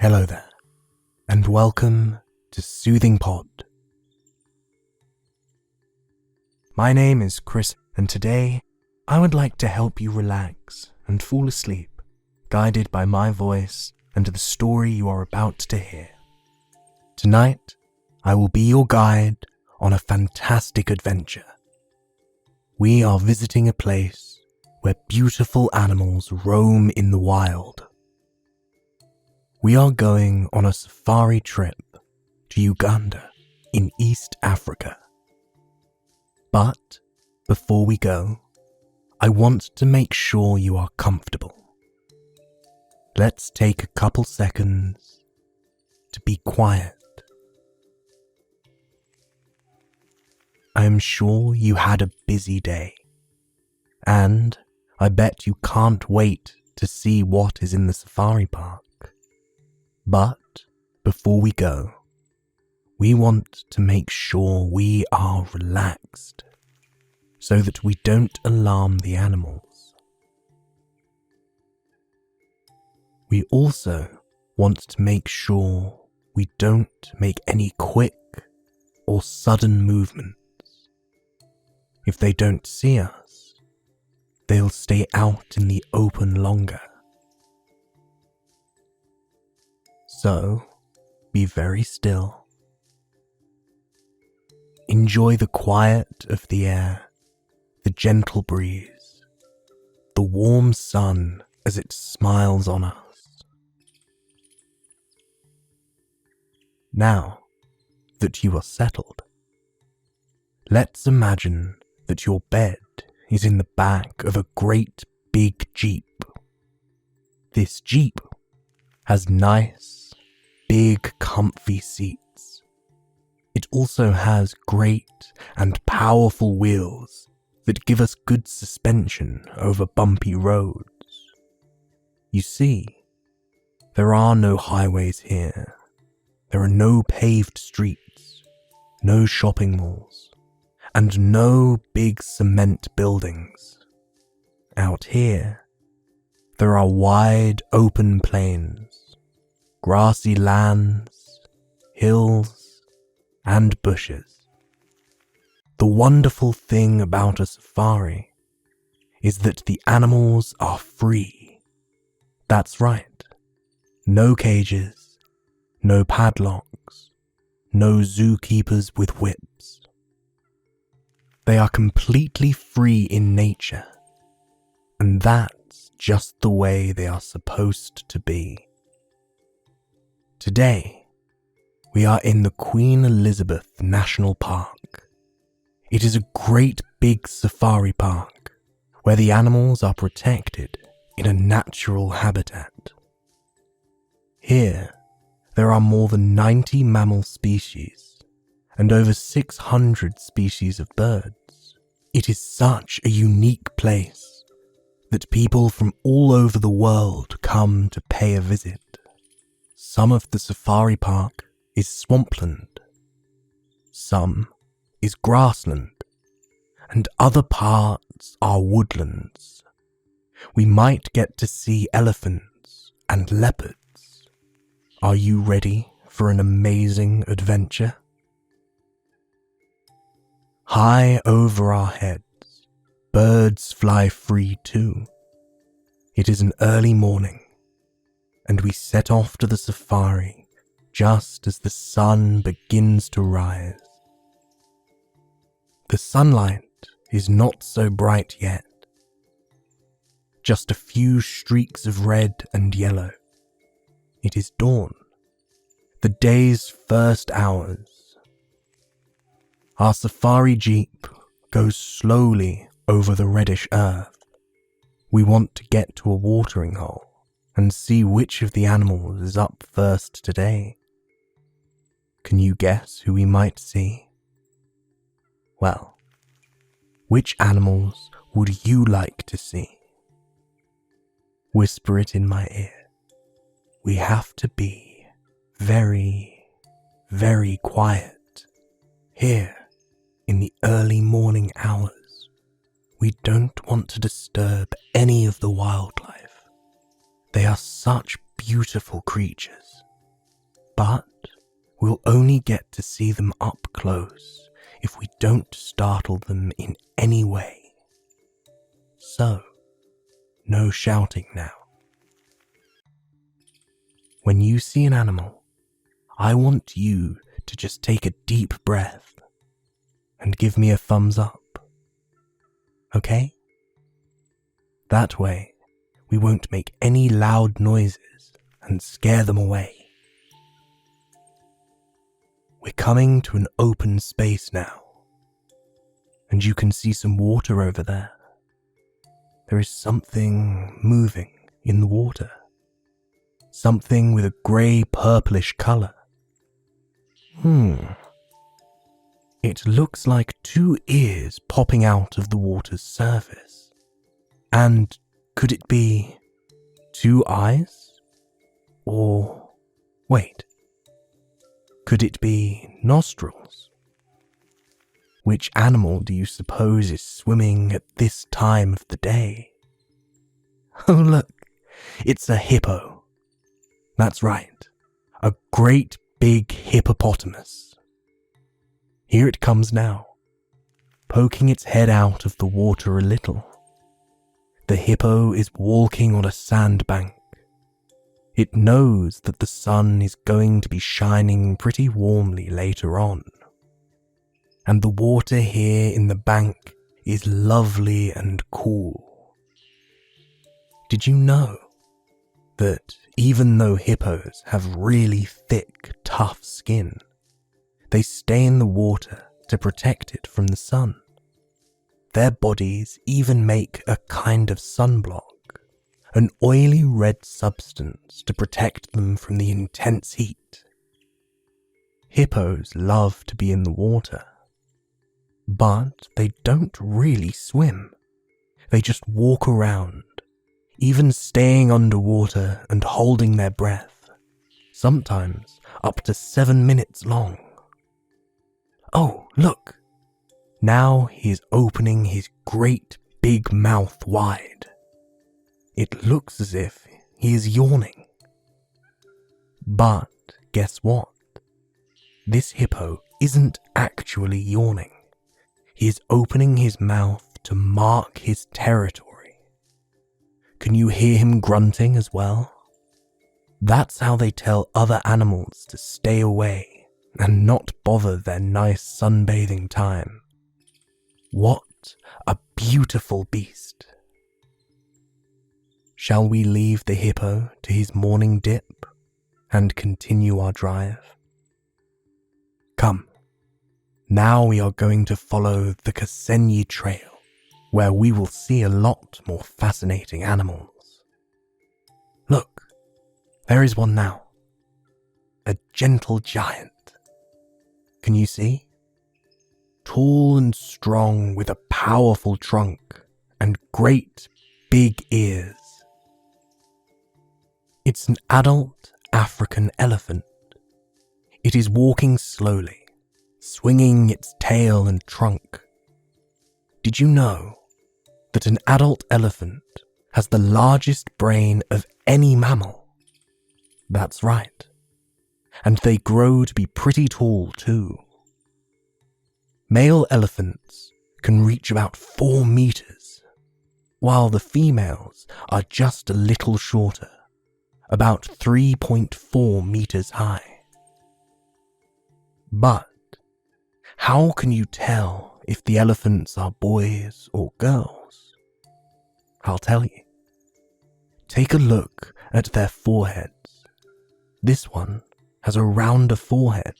Hello there, and welcome to Soothing Pod. My name is Chris, and today I would like to help you relax and fall asleep, guided by my voice and the story you are about to hear. Tonight, I will be your guide on a fantastic adventure. We are visiting a place where beautiful animals roam in the wild. We are going on a safari trip to Uganda in East Africa. But before we go, I want to make sure you are comfortable. Let's take a couple seconds to be quiet. I am sure you had a busy day, and I bet you can't wait to see what is in the safari park. But before we go, we want to make sure we are relaxed so that we don't alarm the animals. We also want to make sure we don't make any quick or sudden movements. If they don't see us, they'll stay out in the open longer. So, be very still. Enjoy the quiet of the air, the gentle breeze, the warm sun as it smiles on us. Now that you are settled, let's imagine that your bed is in the back of a great big Jeep. This Jeep has nice, big, comfy seats. It also has great and powerful wheels that give us good suspension over bumpy roads. You see, there are no highways here. There are no paved streets, no shopping malls, and no big cement buildings. Out here, there are wide open plains, grassy lands, hills, and bushes. The wonderful thing about a safari is that the animals are free. That's right. No cages, no padlocks, no zookeepers with whips. They are completely free in nature, and that's just the way they are supposed to be. Today, we are in the Queen Elizabeth National Park. It is a great big safari park where the animals are protected in a natural habitat. Here, there are more than 90 mammal species and over 600 species of birds. It is such a unique place that people from all over the world come to pay a visit. Some of the safari park is swampland, some is grassland, and other parts are woodlands. We might get to see elephants and leopards. Are you ready for an amazing adventure? High over our heads, birds fly free too. It is an early morning, and we set off to the safari just as the sun begins to rise. The sunlight is not so bright yet. Just a few streaks of red and yellow. It is dawn, the day's first hours. Our safari jeep goes slowly over the reddish earth. We want to get to a watering hole and see which of the animals is up first today. Can you guess who we might see? Well, which animals would you like to see? Whisper it in my ear. We have to be very, very quiet here in the early morning hours. We don't want to disturb any of the wildlife. They are such beautiful creatures, but we'll only get to see them up close if we don't startle them in any way. So, no shouting now. When you see an animal, I want you to just take a deep breath and give me a thumbs up. Okay? That way, we won't make any loud noises and scare them away. We're coming to an open space now, and you can see some water over there. There is something moving in the water. Something with a grey purplish colour. It looks like two ears popping out of the water's surface. And could it be two eyes? Or, wait, could it be nostrils? Which animal do you suppose is swimming at this time of the day? Oh look, it's a hippo. That's right, a great big hippopotamus. Here it comes now, poking its head out of the water a little. The hippo is walking on a sandbank. It knows that the sun is going to be shining pretty warmly later on. And the water here in the bank is lovely and cool. Did you know that even though hippos have really thick, tough skin, they stay in the water to protect it from the sun? Their bodies even make a kind of sunblock, an oily red substance to protect them from the intense heat. Hippos love to be in the water, but they don't really swim. They just walk around, even staying underwater and holding their breath, sometimes up to 7 minutes long. Oh, look! Now he is opening his great big mouth wide. It looks as if he is yawning. But guess what? This hippo isn't actually yawning. He is opening his mouth to mark his territory. Can you hear him grunting as well? That's how they tell other animals to stay away and not bother their nice sunbathing time. What a beautiful beast! Shall we leave the hippo to his morning dip and continue our drive? Come, now we are going to follow the Kasenyi Trail, where we will see a lot more fascinating animals. Look, there is one now. A gentle giant. Can you see? Tall and strong with a powerful trunk and great big ears. It's an adult African elephant. It is walking slowly, swinging its tail and trunk. Did you know that an adult elephant has the largest brain of any mammal? That's right. And they grow to be pretty tall too. Male elephants can reach about 4 meters, while the females are just a little shorter, about 3.4 meters high. But how can you tell if the elephants are boys or girls? I'll tell you. Take a look at their foreheads. This one has a rounder forehead,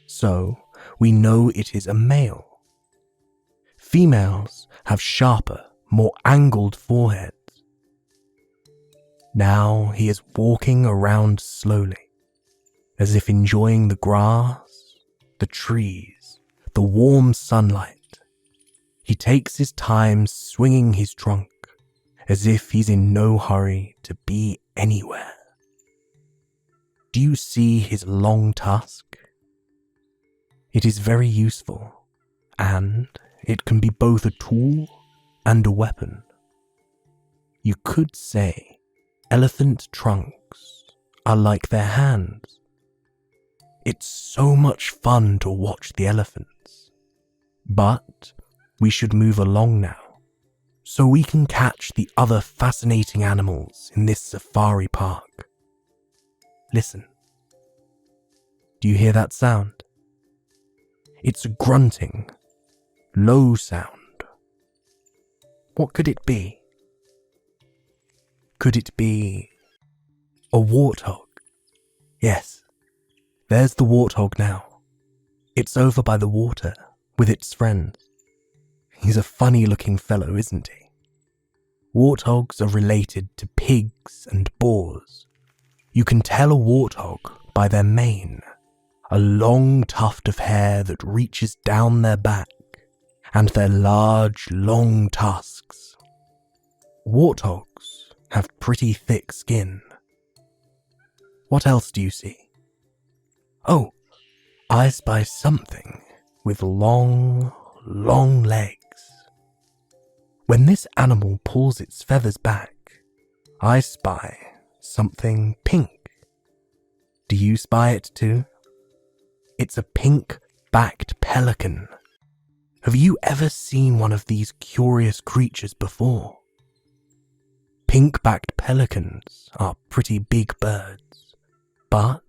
so we know it is a male. Females have sharper, more angled foreheads. Now he is walking around slowly, as if enjoying the grass, the trees, the warm sunlight. He takes his time swinging his trunk, as if he's in no hurry to be anywhere. Do you see his long tusk? It is very useful, and it can be both a tool and a weapon. You could say elephant trunks are like their hands. It's so much fun to watch the elephants. But we should move along now, so we can catch the other fascinating animals in this safari park. Listen. Do you hear that sound? It's a grunting, low sound. What could it be? Could it be a warthog? Yes, there's the warthog now. It's over by the water with its friends. He's a funny-looking fellow, isn't he? Warthogs are related to pigs and boars. You can tell a warthog by their mane, a long tuft of hair that reaches down their back, and their large, long tusks. Warthogs have pretty thick skin. What else do you see? Oh, I spy something with long, long legs. When this animal pulls its feathers back, I spy something pink. Do you spy it too? It's a pink-backed pelican. Have you ever seen one of these curious creatures before? Pink-backed pelicans are pretty big birds, but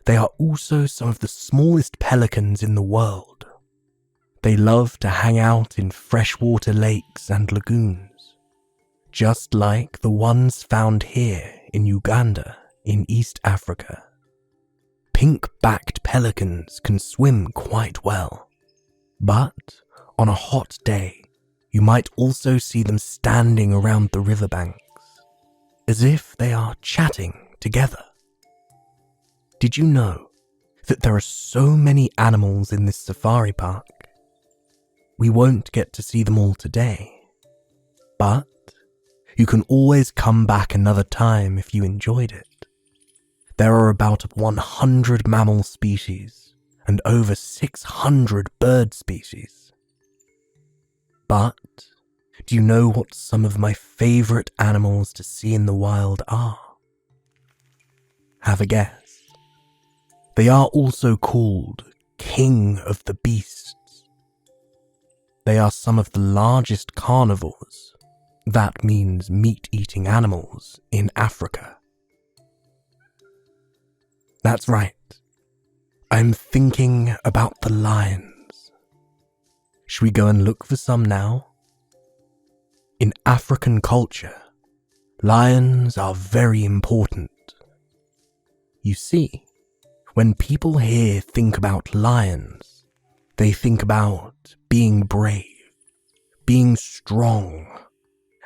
they are also some of the smallest pelicans in the world. They love to hang out in freshwater lakes and lagoons, just like the ones found here in Uganda in East Africa. Pink-backed pelicans can swim quite well, but on a hot day, you might also see them standing around the riverbanks, as if they are chatting together. Did you know that there are so many animals in this safari park? We won't get to see them all today, but you can always come back another time if you enjoyed it. There are about 100 mammal species and over 600 bird species. But do you know what some of my favorite animals to see in the wild are? Have a guess. They are also called king of the beasts. They are some of the largest carnivores, that means meat-eating animals, in Africa. That's right. I'm thinking about the lions. Should we go and look for some now? In African culture, lions are very important. You see, when people here think about lions, they think about being brave, being strong,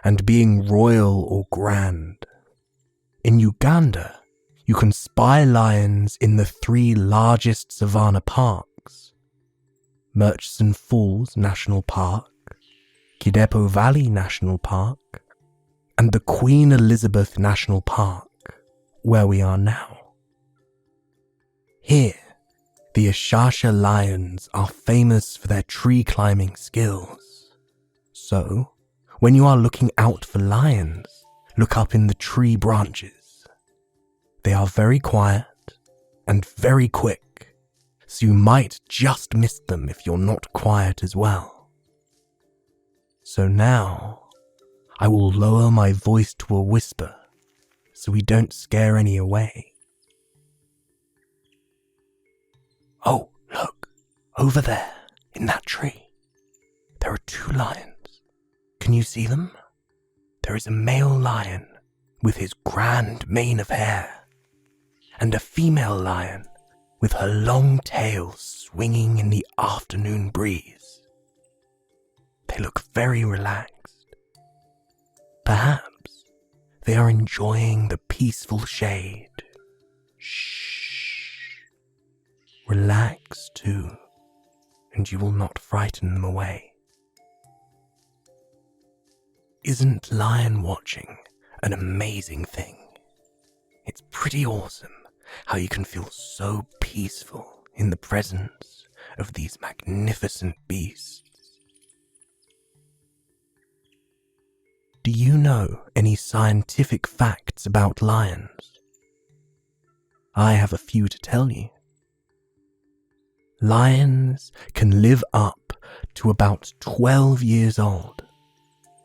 and being royal or grand. In Uganda, you can spy lions in the 3 largest savanna parks: Murchison Falls National Park, Kidepo Valley National Park, and the Queen Elizabeth National Park, where we are now. Here, the Ashasha lions are famous for their tree climbing skills. So, when you are looking out for lions, look up in the tree branches. They are very quiet and very quick, so you might just miss them if you're not quiet as well. So now, I will lower my voice to a whisper so we don't scare any away. Oh, look, over there, in that tree. There are 2 lions. Can you see them? There is a male lion with his grand mane of hair, and a female lion with her long tail swinging in the afternoon breeze. They look very relaxed. Perhaps they are enjoying the peaceful shade. Shh. Relax too, and you will not frighten them away. Isn't lion watching an amazing thing? It's pretty awesome how you can feel so peaceful in the presence of these magnificent beasts. Do you know any scientific facts about lions? I have a few to tell you. lions can live up to about 12 years old,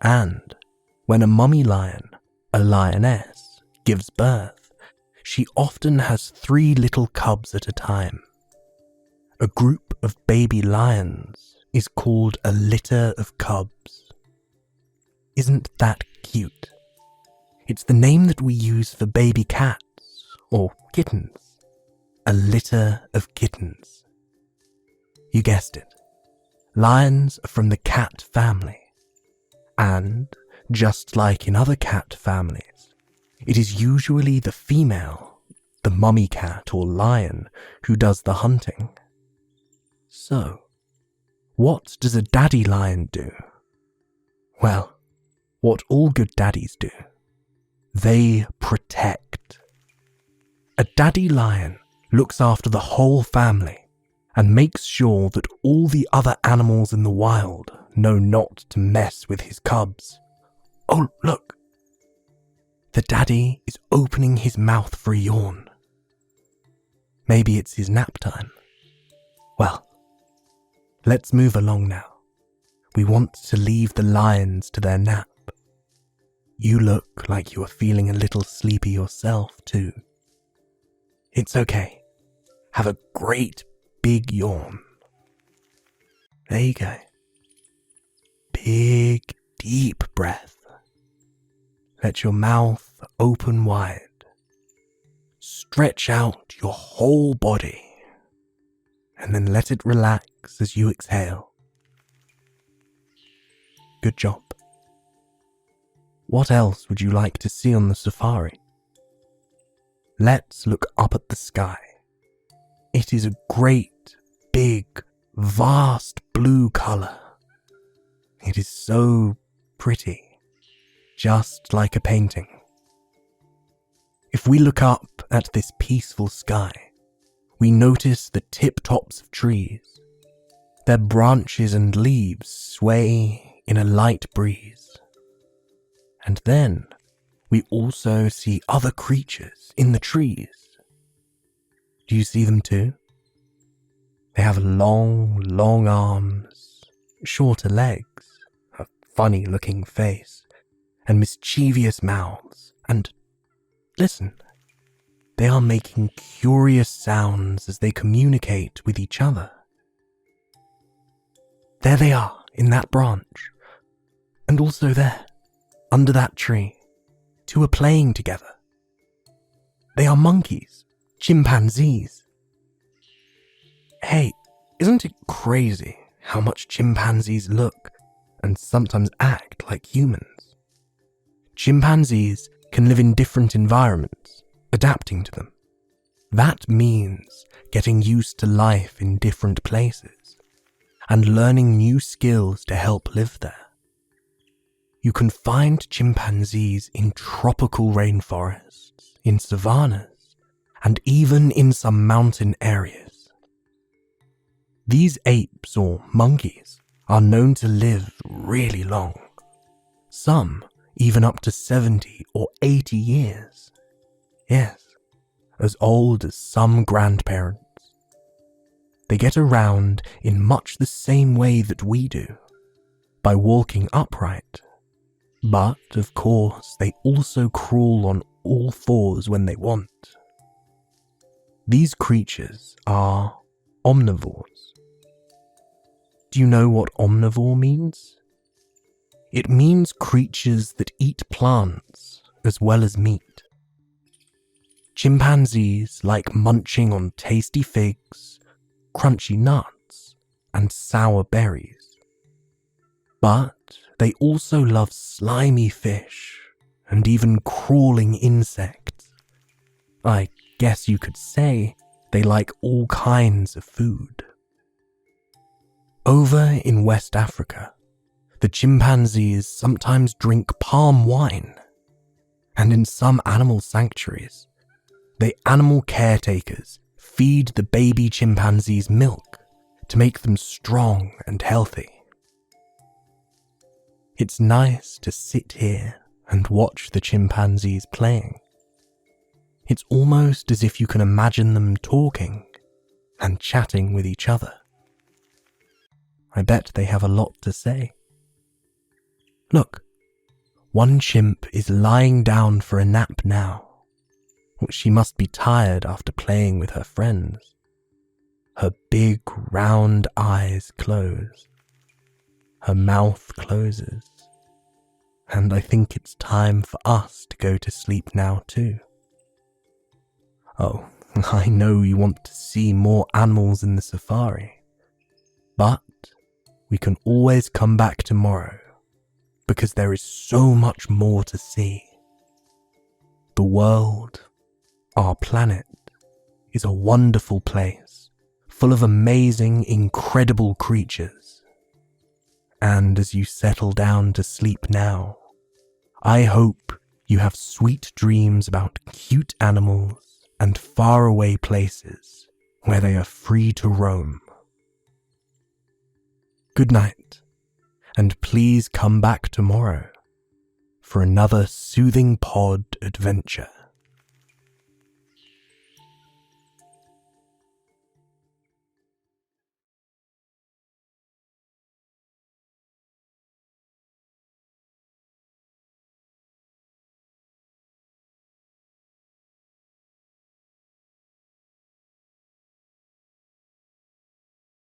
and when a mummy lion, a lioness, gives birth, she often has 3 little cubs at a time. A group of baby lions is called a litter of cubs. Isn't that cute? It's the name that we use for baby cats or kittens. A litter of kittens. You guessed it. Lions are from the cat family. And, just like in other cat families, it is usually the female, the mummy cat or lion, who does the hunting. So, what does a daddy lion do? Well, what all good daddies do. They protect. A daddy lion looks after the whole family and makes sure that all the other animals in the wild know not to mess with his cubs. Oh, look! The daddy is opening his mouth for a yawn. Maybe it's his nap time. Well, let's move along now. We want to leave the lions to their nap. You look like you are feeling a little sleepy yourself, too. It's okay. Have a great big yawn. There you go. Big, deep breath. Let your mouth open wide. Stretch out your whole body, and then let it relax as you exhale. Good job. What else would you like to see on the safari? Let's look up at the sky. It is a great, big, vast blue colour. It is so pretty, just like a painting. If we look up at this peaceful sky, we notice the tip-tops of trees. Their branches and leaves sway in a light breeze. And then we also see other creatures in the trees. Do you see them too? They have long, long arms, shorter legs, a funny-looking face, and mischievous mouths, and listen, they are making curious sounds as they communicate with each other. There they are, in that branch, and also there, under that tree. 2 are playing together. They are monkeys, chimpanzees. Hey, isn't it crazy how much chimpanzees look and sometimes act like humans? Chimpanzees can live in different environments, adapting to them. That means getting used to life in different places and learning new skills to help live there. You can find chimpanzees in tropical rainforests, in savannas, and even in some mountain areas. These apes or monkeys are known to live really long, some even up to 70 or 80 years. Yes, as old as some grandparents. They get around in much the same way that we do, by walking upright. But, of course, they also crawl on all 4s when they want. These creatures are omnivores. Do you know what omnivore means? It means creatures that eat plants as well as meat. Chimpanzees like munching on tasty figs, crunchy nuts, and sour berries. But they also love slimy fish and even crawling insects. I guess you could say they like all kinds of food. Over in West Africa, the chimpanzees sometimes drink palm wine, and in some animal sanctuaries, the animal caretakers feed the baby chimpanzees milk to make them strong and healthy. It's nice to sit here and watch the chimpanzees playing. It's almost as if you can imagine them talking, and chatting with each other. I bet they have a lot to say. Look, one chimp is lying down for a nap now. She must be tired after playing with her friends. Her big round eyes close. Her mouth closes. And I think it's time for us to go to sleep now too. Oh, I know you want to see more animals in the safari, but we can always come back tomorrow because there is so much more to see. The world, our planet, is a wonderful place, full of amazing, incredible creatures. And as you settle down to sleep now, I hope you have sweet dreams about cute animals and faraway places where they are free to roam. Good night, and please come back tomorrow for another soothing pod adventure.